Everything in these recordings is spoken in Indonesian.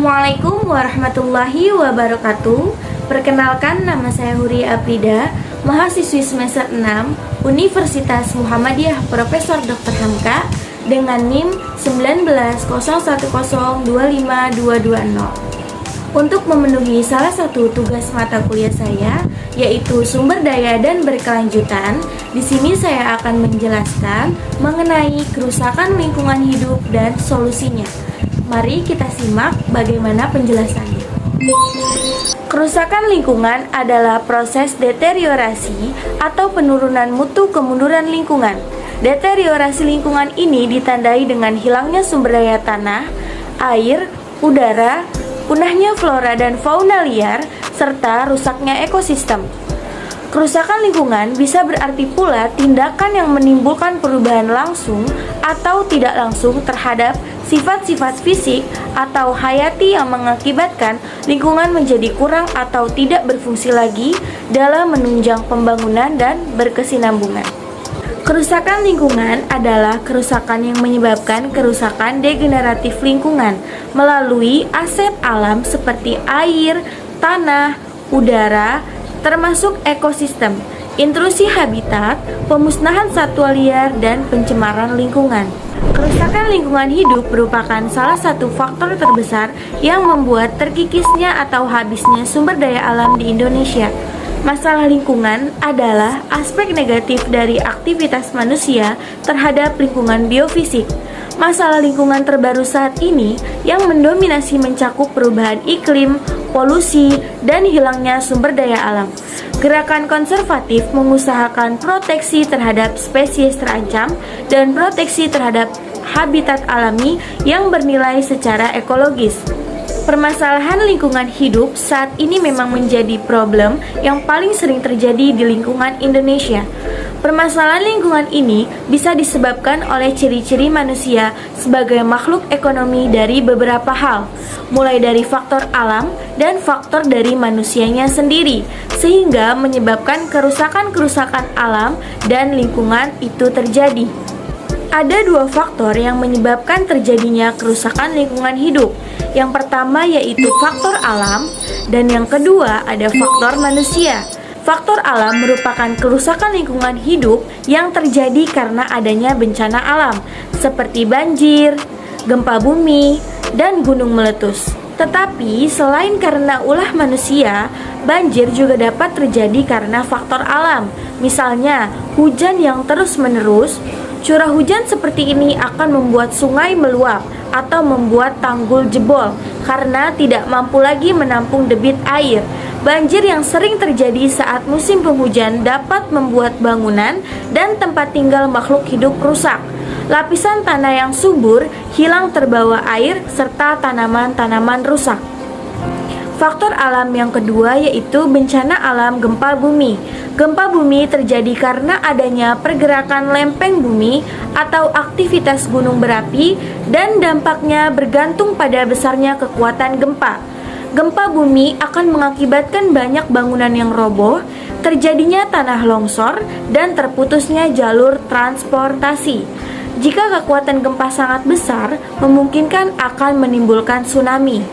Assalamualaikum warahmatullahi wabarakatuh. Perkenalkan, nama saya Huri Aprida, mahasiswi semester 6 Universitas Muhammadiyah Profesor Dr. Hamka dengan NIM 1901025220. Untuk memenuhi salah satu tugas mata kuliah saya, yaitu sumber daya dan berkelanjutan, di sini saya akan menjelaskan mengenai kerusakan lingkungan hidup dan solusinya. Mari kita simak bagaimana penjelasannya. Kerusakan lingkungan adalah proses deteriorasi atau penurunan mutu kemunduran lingkungan. Deteriorasi lingkungan ini ditandai dengan hilangnya sumber daya tanah, air, udara, punahnya flora dan fauna liar, serta rusaknya ekosistem. Kerusakan lingkungan bisa berarti pula tindakan yang menimbulkan perubahan langsung atau tidak langsung terhadap sifat-sifat fisik atau hayati yang mengakibatkan lingkungan menjadi kurang atau tidak berfungsi lagi dalam menunjang pembangunan dan berkesinambungan. Kerusakan lingkungan adalah kerusakan yang menyebabkan kerusakan degeneratif lingkungan melalui aset alam seperti air, tanah, udara, termasuk ekosistem, intrusi habitat, pemusnahan satwa liar, dan pencemaran lingkungan. Kerusakan lingkungan hidup merupakan salah satu faktor terbesar yang membuat terkikisnya atau habisnya sumber daya alam di Indonesia. Masalah lingkungan adalah aspek negatif dari aktivitas manusia terhadap lingkungan biofisik. Masalah lingkungan terbaru saat ini yang mendominasi mencakup perubahan iklim, polusi, dan hilangnya sumber daya alam. Gerakan konservatif mengusahakan proteksi terhadap spesies terancam dan proteksi terhadap habitat alami yang bernilai secara ekologis. Permasalahan lingkungan hidup saat ini memang menjadi problem yang paling sering terjadi di lingkungan Indonesia. Permasalahan lingkungan ini bisa disebabkan oleh ciri-ciri manusia sebagai makhluk ekonomi dari beberapa hal, mulai dari faktor alam dan faktor dari manusianya sendiri, sehingga menyebabkan kerusakan-kerusakan alam dan lingkungan itu terjadi. Ada dua faktor yang menyebabkan terjadinya kerusakan lingkungan hidup. Yang pertama yaitu faktor alam, dan yang kedua ada faktor manusia. Faktor alam merupakan kerusakan lingkungan hidup yang terjadi karena adanya bencana alam, seperti banjir, gempa bumi, dan gunung meletus. Tetapi selain karena ulah manusia, banjir juga dapat terjadi karena faktor alam. Misalnya, hujan yang terus-menerus. Curah hujan seperti ini akan membuat sungai meluap atau membuat tanggul jebol karena tidak mampu lagi menampung debit air. Banjir yang sering terjadi saat musim penghujan dapat membuat bangunan dan tempat tinggal makhluk hidup rusak. Lapisan tanah yang subur hilang terbawa air serta tanaman-tanaman rusak. Faktor alam yang kedua yaitu bencana alam gempa bumi. Gempa bumi terjadi karena adanya pergerakan lempeng bumi atau aktivitas gunung berapi dan dampaknya bergantung pada besarnya kekuatan gempa. Gempa bumi akan mengakibatkan banyak bangunan yang roboh, terjadinya tanah longsor, dan terputusnya jalur transportasi. Jika kekuatan gempa sangat besar, memungkinkan akan menimbulkan tsunami.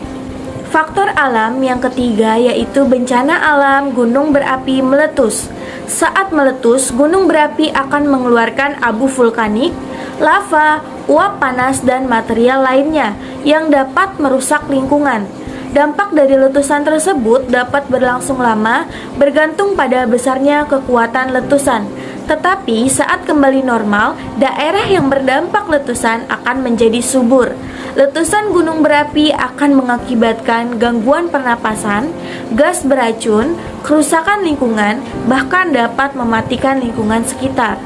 Faktor alam yang ketiga yaitu bencana alam gunung berapi meletus. Saat meletus, gunung berapi akan mengeluarkan abu vulkanik, lava, uap panas, dan material lainnya yang dapat merusak lingkungan. Dampak dari letusan tersebut dapat berlangsung lama bergantung pada besarnya kekuatan letusan. Tetapi saat kembali normal, daerah yang berdampak letusan akan menjadi subur. Letusan gunung berapi akan mengakibatkan gangguan pernapasan, gas beracun, kerusakan lingkungan, bahkan dapat mematikan lingkungan sekitar.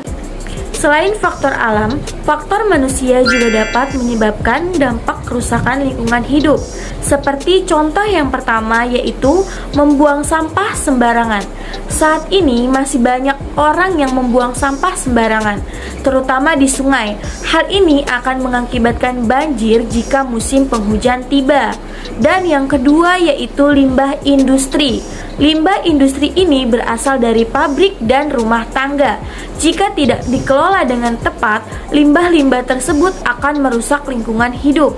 Selain faktor alam, faktor manusia juga dapat menyebabkan dampak kerusakan lingkungan hidup. Seperti contoh yang pertama yaitu membuang sampah sembarangan. Saat ini masih banyak orang yang membuang sampah sembarangan, terutama di sungai. Hal ini akan mengakibatkan banjir jika musim penghujan tiba. Dan yang kedua yaitu limbah industri. Limbah industri ini berasal dari pabrik dan rumah tangga. Jika tidak dikelola dengan tepat, limbah-limbah tersebut akan merusak lingkungan hidup.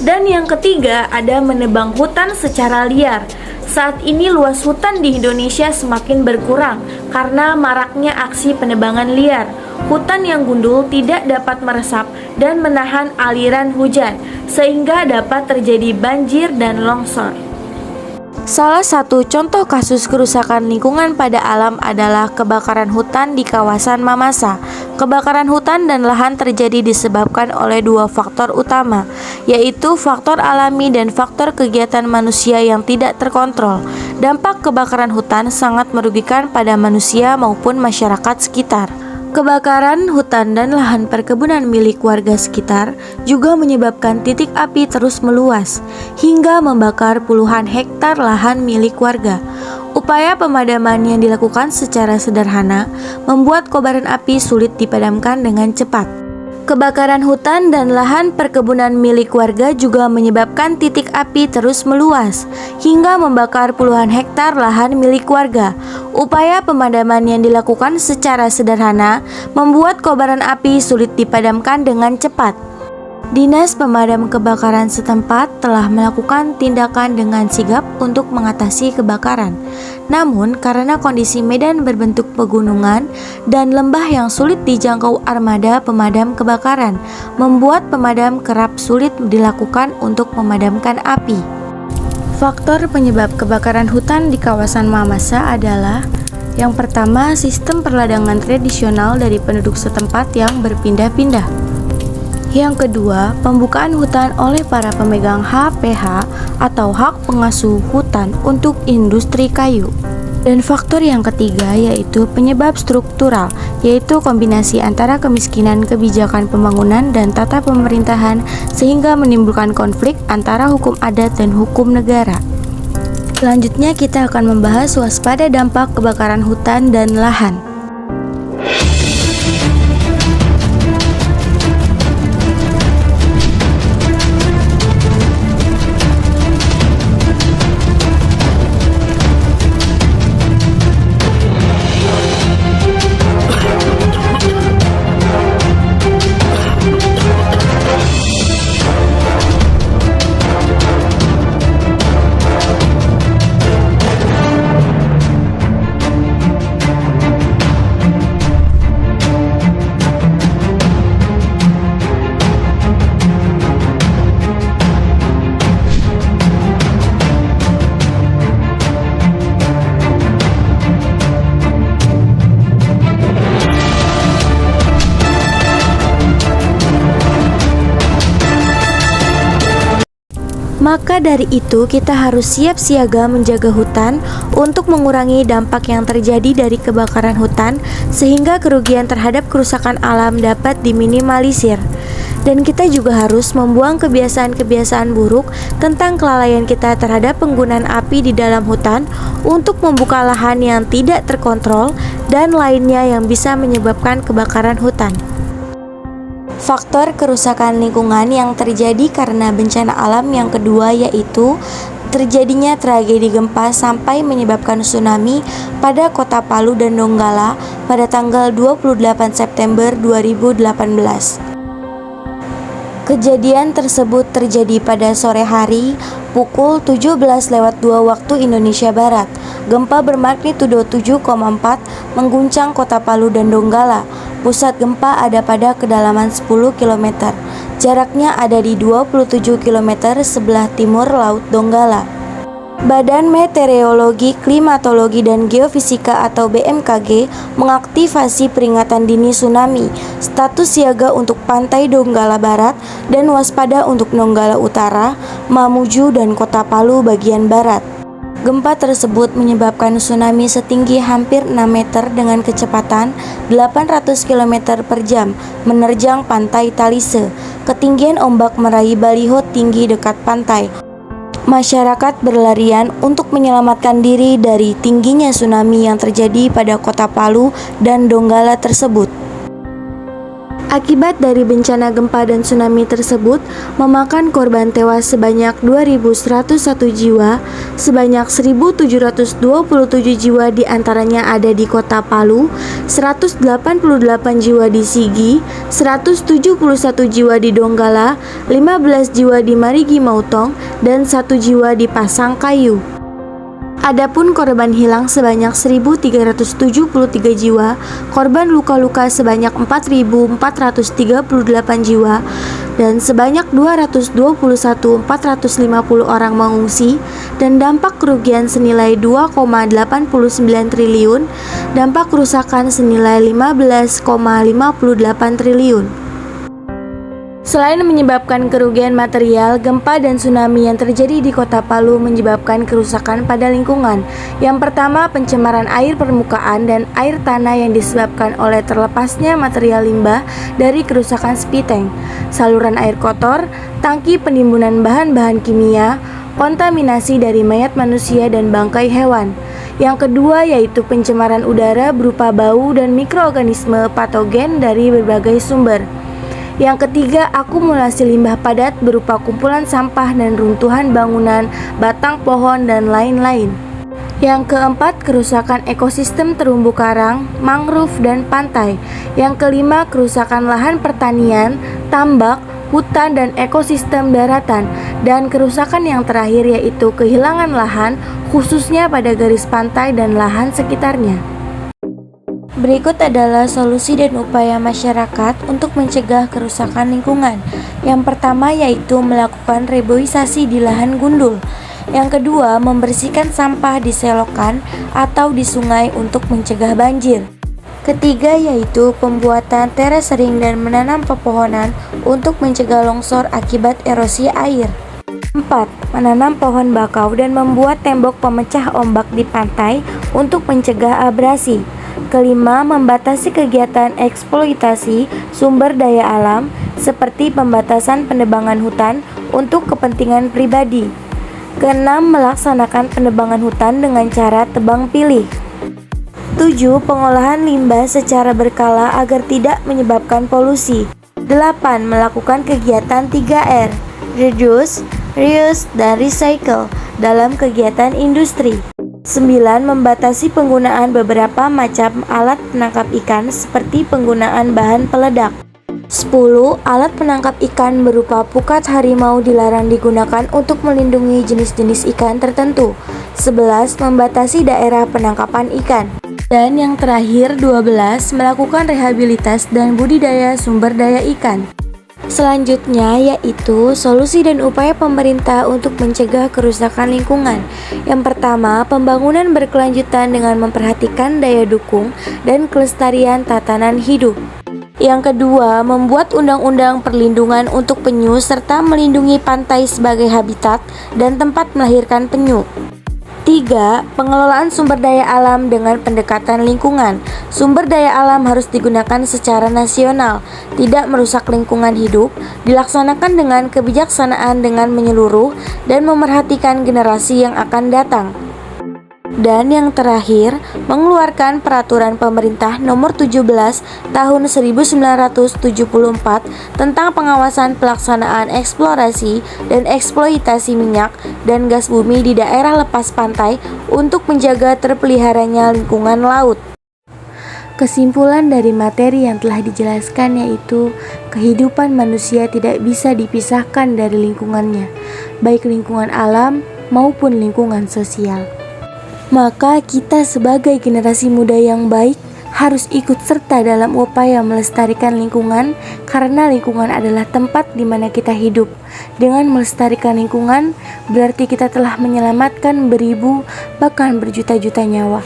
Dan yang ketiga, ada menebang hutan secara liar. Saat ini luas hutan di Indonesia semakin berkurang karena maraknya aksi penebangan liar. Hutan yang gundul tidak dapat meresap dan menahan aliran hujan, sehingga dapat terjadi banjir dan longsor. Salah satu contoh kasus kerusakan lingkungan pada alam adalah kebakaran hutan di kawasan Mamasa. Kebakaran hutan dan lahan terjadi disebabkan oleh dua faktor utama, yaitu faktor alami dan faktor kegiatan manusia yang tidak terkontrol. Dampak kebakaran hutan sangat merugikan pada manusia maupun masyarakat sekitar. Kebakaran hutan dan lahan perkebunan milik warga sekitar juga menyebabkan titik api terus meluas hingga membakar puluhan hektar lahan milik warga. Upaya pemadaman yang dilakukan secara sederhana membuat kobaran api sulit dipadamkan dengan cepat. Kebakaran hutan dan lahan perkebunan milik warga juga menyebabkan titik api terus meluas hingga membakar puluhan hektar lahan milik warga. Upaya pemadaman yang dilakukan secara sederhana membuat kobaran api sulit dipadamkan dengan cepat. Dinas Pemadam Kebakaran setempat telah melakukan tindakan dengan sigap untuk mengatasi kebakaran. Namun, karena kondisi medan berbentuk pegunungan dan lembah yang sulit dijangkau armada pemadam kebakaran, membuat pemadam kerap sulit dilakukan untuk memadamkan api. Faktor penyebab kebakaran hutan di kawasan Mamasa adalah: yang pertama, sistem perladangan tradisional dari penduduk setempat yang berpindah-pindah. Yang kedua, pembukaan hutan oleh para pemegang HPH atau hak pengasuh hutan untuk industri kayu. Dan faktor yang ketiga yaitu penyebab struktural, yaitu kombinasi antara kemiskinan, kebijakan pembangunan, dan tata pemerintahan sehingga menimbulkan konflik antara hukum adat dan hukum negara. Selanjutnya kita akan membahas waspada dampak kebakaran hutan dan lahan. Maka dari itu kita harus siap siaga menjaga hutan untuk mengurangi dampak yang terjadi dari kebakaran hutan sehingga kerugian terhadap kerusakan alam dapat diminimalisir. Dan kita juga harus membuang kebiasaan-kebiasaan buruk tentang kelalaian kita terhadap penggunaan api di dalam hutan untuk membuka lahan yang tidak terkontrol dan lainnya yang bisa menyebabkan kebakaran hutan. Faktor kerusakan lingkungan yang terjadi karena bencana alam yang kedua yaitu terjadinya tragedi gempa sampai menyebabkan tsunami pada kota Palu dan Donggala pada tanggal 28 September 2018. Kejadian tersebut terjadi pada sore hari pukul 17.02 waktu Indonesia Barat. Gempa bermagnitudo 7,4 mengguncang kota Palu dan Donggala. Pusat gempa ada pada kedalaman 10 km. Jaraknya ada di 27 km sebelah timur Laut Donggala. Badan Meteorologi, Klimatologi, dan Geofisika atau BMKG mengaktifasi peringatan dini tsunami, status siaga untuk pantai Donggala Barat, dan waspada untuk Donggala Utara, Mamuju, dan kota Palu bagian barat. Gempa tersebut menyebabkan tsunami setinggi hampir 6 meter dengan kecepatan 800 km per jam menerjang pantai Talise. Ketinggian ombak meraih baliho tinggi dekat pantai. Masyarakat berlarian untuk menyelamatkan diri dari tingginya tsunami yang terjadi pada kota Palu dan Donggala tersebut. Akibat dari bencana gempa dan tsunami tersebut memakan korban tewas sebanyak 2.101 jiwa, sebanyak 1.727 jiwa diantaranya ada di kota Palu, 188 jiwa di Sigi, 171 jiwa di Donggala, 15 jiwa di Marigi Mautong, dan 1 jiwa di Pasangkayu. Adapun korban hilang sebanyak 1.373 jiwa, korban luka-luka sebanyak 4.438 jiwa, dan sebanyak 221.450 orang mengungsi, dan dampak kerugian senilai 2,89 triliun, dampak kerusakan senilai 15,58 triliun. Selain menyebabkan kerugian material, gempa dan tsunami yang terjadi di kota Palu menyebabkan kerusakan pada lingkungan. Yang pertama, pencemaran air permukaan dan air tanah yang disebabkan oleh terlepasnya material limbah dari kerusakan spiteng, saluran air kotor, tangki penimbunan bahan-bahan kimia, kontaminasi dari mayat manusia dan bangkai hewan. Yang kedua yaitu pencemaran udara berupa bau dan mikroorganisme patogen dari berbagai sumber. Yang ketiga, akumulasi limbah padat berupa kumpulan sampah dan runtuhan bangunan, batang pohon, dan lain-lain. Yang keempat, kerusakan ekosistem terumbu karang, mangrove, dan pantai. Yang kelima, kerusakan lahan pertanian, tambak, hutan, dan ekosistem daratan. Dan kerusakan yang terakhir yaitu kehilangan lahan, khususnya pada garis pantai dan lahan sekitarnya. Berikut adalah solusi dan upaya masyarakat untuk mencegah kerusakan lingkungan. Yang pertama yaitu melakukan reboisasi di lahan gundul. Yang kedua, membersihkan sampah di selokan atau di sungai untuk mencegah banjir. Ketiga yaitu pembuatan terasering dan menanam pepohonan untuk mencegah longsor akibat erosi air. 4. Menanam pohon bakau dan membuat tembok pemecah ombak di pantai untuk mencegah abrasi. Kelima, membatasi kegiatan eksploitasi sumber daya alam seperti pembatasan penebangan hutan untuk kepentingan pribadi. Keenam, melaksanakan penebangan hutan dengan cara tebang pilih. 7. Pengolahan limbah secara berkala agar tidak menyebabkan polusi. 8. Melakukan kegiatan 3R, reduce, reuse, dan recycle dalam kegiatan industri. 9. Membatasi penggunaan beberapa macam alat penangkap ikan seperti penggunaan bahan peledak. 10. Alat penangkap ikan berupa pukat harimau dilarang digunakan untuk melindungi jenis-jenis ikan tertentu. 11. Membatasi daerah penangkapan ikan. Dan yang terakhir 12. Melakukan rehabilitas dan budidaya sumber daya ikan. Selanjutnya yaitu solusi dan upaya pemerintah untuk mencegah kerusakan lingkungan. Yang pertama, pembangunan berkelanjutan dengan memperhatikan daya dukung dan kelestarian tatanan hidup. Yang kedua, membuat undang-undang perlindungan untuk penyu serta melindungi pantai sebagai habitat dan tempat melahirkan penyu. 3. Pengelolaan sumber daya alam dengan pendekatan lingkungan. Sumber daya alam harus digunakan secara nasional, tidak merusak lingkungan hidup, dilaksanakan dengan kebijaksanaan dengan menyeluruh, dan memerhatikan generasi yang akan datang. Dan yang terakhir, mengeluarkan peraturan pemerintah nomor 17 tahun 1974 tentang pengawasan pelaksanaan eksplorasi dan eksploitasi minyak dan gas bumi di daerah lepas pantai untuk menjaga terpeliharanya lingkungan laut. Kesimpulan dari materi yang telah dijelaskan yaitu kehidupan manusia tidak bisa dipisahkan dari lingkungannya, baik lingkungan alam maupun lingkungan sosial. Maka kita sebagai generasi muda yang baik harus ikut serta dalam upaya melestarikan lingkungan karena lingkungan adalah tempat di mana kita hidup. Dengan melestarikan lingkungan berarti kita telah menyelamatkan beribu bahkan berjuta-juta nyawa.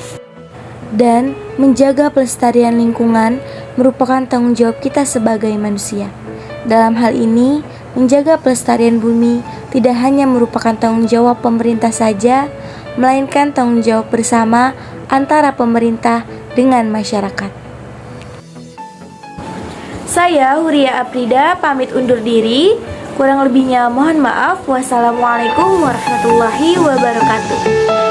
Dan menjaga pelestarian lingkungan merupakan tanggung jawab kita sebagai manusia. Dalam hal ini, menjaga pelestarian bumi tidak hanya merupakan tanggung jawab pemerintah saja, melainkan tanggung jawab bersama antara pemerintah dengan masyarakat. Saya Huria Aprida pamit undur diri. Kurang lebihnya mohon maaf. Wassalamualaikum warahmatullahi wabarakatuh.